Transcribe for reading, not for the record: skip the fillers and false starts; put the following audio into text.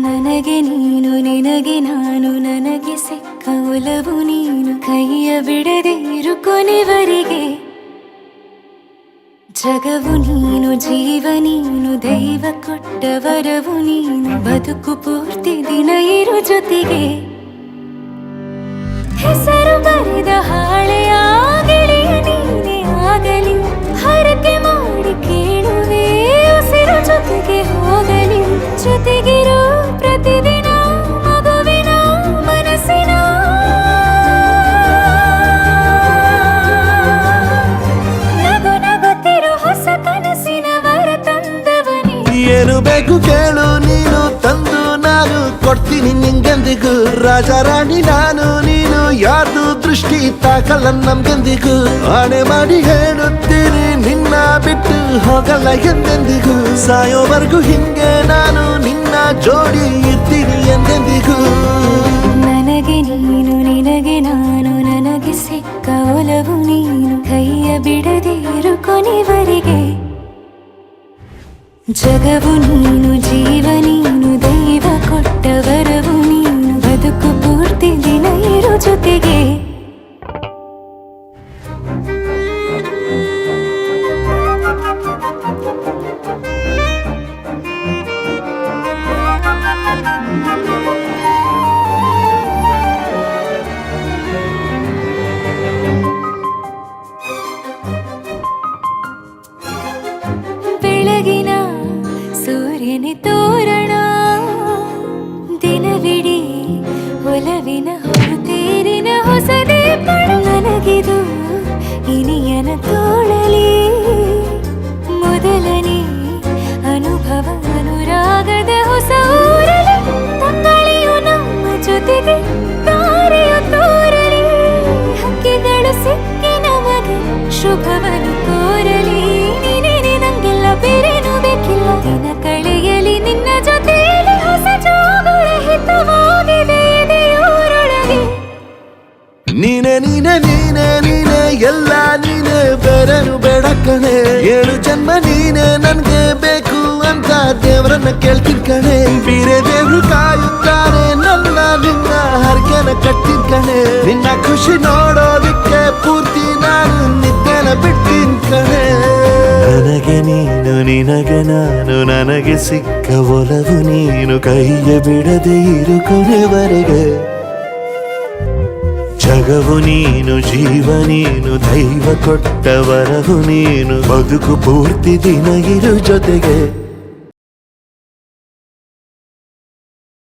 ನನಗೆ ನೀನು ನಿನಗೆ ನಾನು ನನಗೆ ಸಿಕ್ಕ ಒಲವು ನೀನು ಕೈಯ ಬಿಡದೆ ಇರು ಕೊನೆವರೆಗೆ ಜಗವು ನೀನು ಜೀವ ನೀನು ದೈವ ಕೊಟ್ಟ ವರವು ನೀನು ಬದುಕು ಪೂರ್ತಿ ದಿನ ಇರು ಜೊತೆಗೆ ಹೆಸರು ಬರೆದ ಹಾಳೆಯ ಗೆಳೆಯ ನೀನೇ ಆಗಲಿ ಹರಕೆ ಮಾಡಿ ಕೇಳುವೆ ಉಸಿರು ಜೊತೆಗೆ ಹೋಗಲಿ ಜೊತೆಗಿರೋ ಪ್ರತಿದಿನ ಮಗುವಿನ ಮನಸ್ಸಿನ ನಗು ನಗುತ್ತಿರೋ ಹೊಸ ಕನಸಿನ ವರ ತಂದವನೇ ಏನು ಬೇಕು ಕೇಳು ನೀನು ತಂದು ನಾನು ಕೊಡ್ತೀನಿ ನಿಂಗೆಂದಿಗೂ ರಾಜ ರಾಣಿ ನಾನು ನೀನು ಯಾರ್ದು ದೃಷ್ಟಿ ತಾಕಲ್ಲ ನಮ್ಗೆಂದಿಗೂ ಆಣೆ ಮಾಡಿ ಹೇಳುತ್ತೀನಿ ನಿನ್ನ ಬಿಟ್ಟು ಹೋಗಲ್ಲ ಎಂದೆಂದಿಗೂ ಸಾಯೋವರೆಗೂ ಹಿಂಗೆ ನಾನು ನಿನ್ನ ಜೋಡಿ ಇರ್ತೀನಿ ಎಂದೆಂದಿಗೂ ನನಗೆ ನೀನು ನಿನಗೆ ನಾನು ನನಗೆ ಸಿಕ್ಕ ಒಲವು ನೀನು ಕೈಯ ಬಿಡದೆ ಇರು ಕೊನೆವರೆಗೆ ಜಗವು ನೀನು ಜೀವ ನೀನು ದೈವ ಕೊಟ್ಟ ವರವು ನೀನು ಬದುಕು ಪೂರ್ತಿ ದಿನ ಇರು ಜೊತೆಗೆ ಬೆಳಗಿನ ಸೂರ್ಯನೇ ತೋರಣ ದಿನವಿಡೀ ಒಲವಿನ ಹೊರತೇರಿನ ಹೊಸದೇ ಪಡ ನನಗಿದು ಇನಿಯನ ತೋಳಲಿ ಮೊದಲನೇ ಅನುಭವ ಅನುರಾಗದ ಹೊಸ ಊರಲಿ ತಂಗಳಿಯು ನಮ್ಮ ಜೊತೆಗೆ ತಾರೆಯು ತೋರಲಿ ಹಕ್ಕಿಗಳು ಸಿಕ್ಕಿ ನಮಗೆ ಶುಭವನ್ನು ಕೋರಲಿ ನೀನೇನೆ ನಂಗೆಲ್ಲ ಬೇರೇನು ಬೇಕಿಲ್ಲ ದಿನ ಕಳೆಯಲಿ ನಿನ್ನ ಜೊತೆಯಲ್ಲಿ ಹೊಸ ಜೋಗುಳ ಹಿತವಾಗಿದೆ ಎದೆಯೂರೊಳಗೆ ನೀನೆ ನೀನೆ ನೀನೆ ನೀನೆ ಎಲ್ಲ ನೀನೆ ಬೇರೆನು ಬೇಡ ಕಣೆ 7 ಜನ್ಮ ನೀನೆ ನನ್ಗೆ ಬೇಕು ಅಂತ ದೇವರನ್ನ ಕೇಳ್ತೀನಿ ಕಣೆ ಬೇರೆ ದೇವ್ರು ಕಾಯುತ್ತಾರೆ ನನ್ನ ನಿನ್ನ ಹರಕೆನ ಕಟ್ಟಿನ ಕಣೆ ನಿನ್ನ ಖುಷಿ ನೋಡೋದಿಕ್ಕೆ ಪೂರ್ತಿ ನಾನು ನಿದ್ದೆನ ಬಿಟ್ಟಿನ ಕಣೆ ನನಗೆ ನೀನು ನಿನಗೆ ನಾನು ನನಗೆ ಸಿಕ್ಕ ಒಲವು ನೀನು ಕೈಯ ಬಿಡದೆ ಇರು ಕೊನೆವರೆಗೆ ಜಗವು ನೀನು ಜೀವ ನೀನು ದೈವ ಕೊಟ್ಟ ವರವು ನೀನು ಬದುಕು ಪೂರ್ತಿ ದಿನ ಇರು ಜೊತೆಗೆ